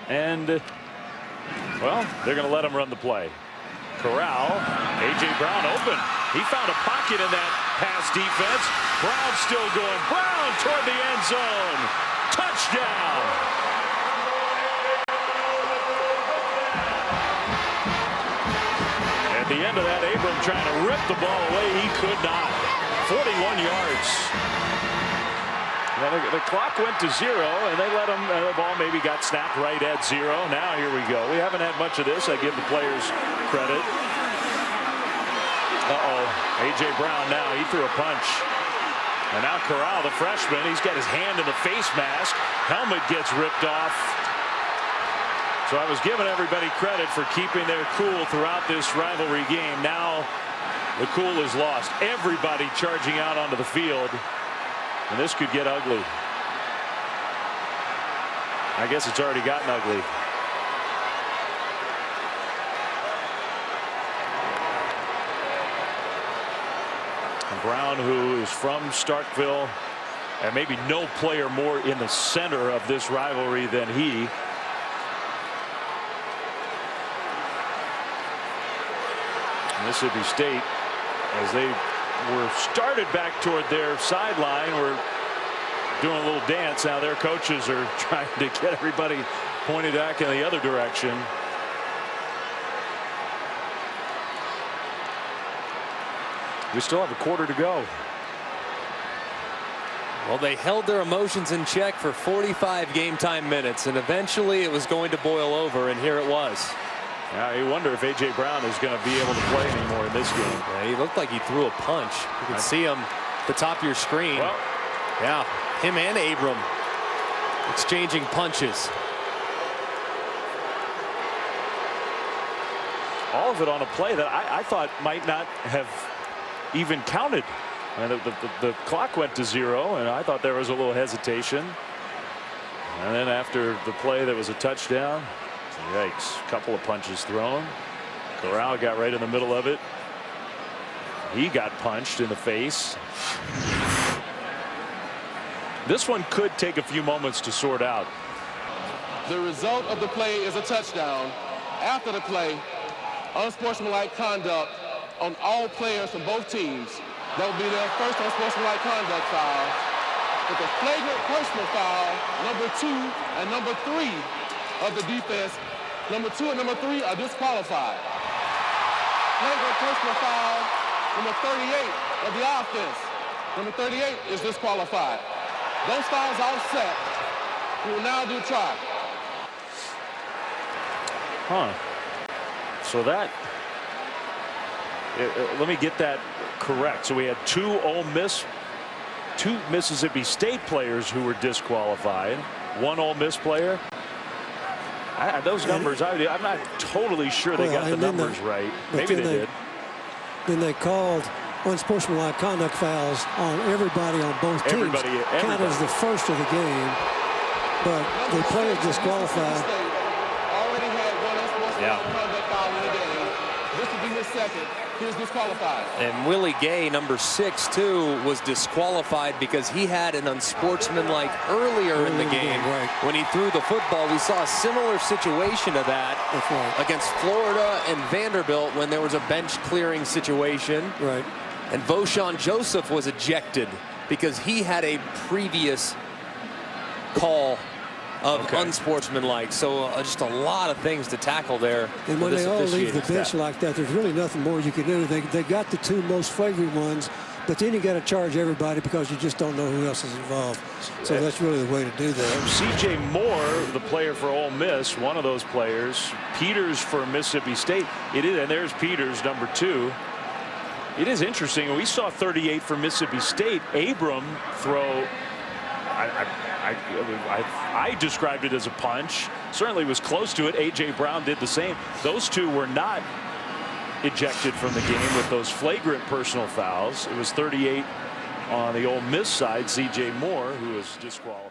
And, well, they're going to let him run the play. Corral, A.J. Brown open. He found a pocket in that pass defense. Brown still going. Brown toward the end zone. Touchdown. At the end of that, Abram trying to rip the ball away. He could not. 41 yards. Now the clock went to 0, and they let him. The ball maybe got snapped right at 0. Now here we go. We haven't had much of this. I give the players credit. A.J. Brown now. He threw a punch. And now Corral, the freshman, he's got his hand in the face mask. Helmet gets ripped off. So I was giving everybody credit for keeping their cool throughout this rivalry game. Now the cool is lost. Everybody charging out onto the field. And this could get ugly. I guess it's already gotten ugly. And Brown, who is from Starkville, and maybe no player more in the center of this rivalry than he. Mississippi State, as they were started back toward their sideline, were doing a little dance. Now their coaches are trying to get everybody pointed back in the other direction. We still have a quarter to go. Well, they held their emotions in check for 45 game time minutes, and eventually it was going to boil over, and here it was. Now you wonder if A.J. Brown is going to be able to play anymore in this game. Yeah, he looked like he threw a punch. You can see him at the top of your screen. Well, yeah, him and Abram exchanging punches. All of it on a play that I thought might not have even counted. And the clock went to 0, and I thought there was a little hesitation. And then after the play that was a touchdown, yikes, a couple of punches thrown. Corral got right in the middle of it. He got punched in the face. This one could take a few moments to sort out. The result of the play is a touchdown. After the play, unsportsmanlike conduct on all players from both teams. That will be their first unsportsmanlike conduct foul. With a flagrant personal foul, number 2 and number 3 of the defense. Number 2 and number 3 are disqualified. Flagrant personal foul, number 38 of the offense. Number 38 is disqualified. Those fouls all set. We will now do try. So that, let me get that correct. So we had two Mississippi State players who were disqualified. One Ole Miss player. Those numbers, I'm not totally sure they got the numbers right. Maybe they did. Then they called unsportsmanlike conduct fouls on everybody on both teams. Everybody. Counted as the first of the game, but the player disqualified. Already had one unsportsmanlike conduct foul in the game. This will be his second. He was disqualified. And Willie Gay, number 6, too, was disqualified because he had an unsportsmanlike earlier in the game. Right. When he threw the football, we saw a similar situation to that against Florida and Vanderbilt when there was a bench clearing situation. Right. And Voshon Joseph was ejected because he had a previous call of unsportsmanlike. So just a lot of things to tackle there. And when they all leave the bench like that, there's really nothing more you can do. They got the 2 most flagrant ones, but then you got to charge everybody because you just don't know who else is involved. So that's really the way to do that. C.J. Moore, the player for Ole Miss, one of those players. Peters for Mississippi State. It is, and there's Peters, number 2. It is interesting. We saw 38 for Mississippi State. Abram throw. I described it as a punch. Certainly was close to it. A.J. Brown did the same. Those two were not ejected from the game with those flagrant personal fouls. It was 38 on the Ole Miss side. C.J. Moore, who was disqualified.